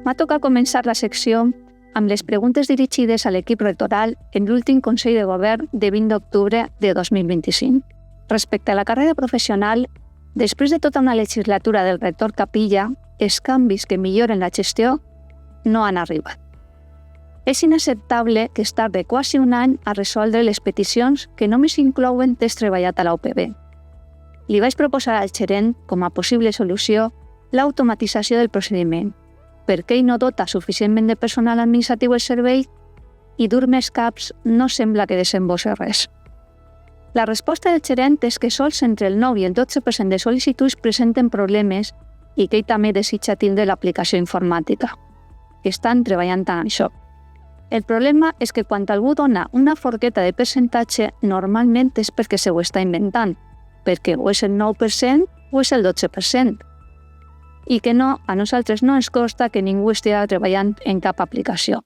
M'ha tocat començar la secció amb les preguntes dirigides a l'equip rectoral en l'últim Consell de Govern de 20 d'octubre de 2025. Respecte a la carrera professional, després de tota una legislatura del rector Capilla, els canvis que milloren la gestió no han arribat. És inacceptable que es tardi quasi un any a resoldre les peticions que només inclouen test treballat a la UPB. Li vaig proposar al gerent, com a possible solució, l'automatització del procediment, perquè ell no dota suficientment de personal administratiu al servei i dur més caps no sembla que desembossa res. La resposta del gerent és que sols entre el 9 i el 12% de sol·licituds presenten problemes i que ell també desitja tindre l'aplicació informàtica, que estan treballant en això. El problema és que quan algú dona una forqueta de percentatge, normalment és perquè se ho està inventant, perquè o és el 9% o és el 12%. I que no, a nosaltres no ens costa que ningú estigui treballant en cap aplicació.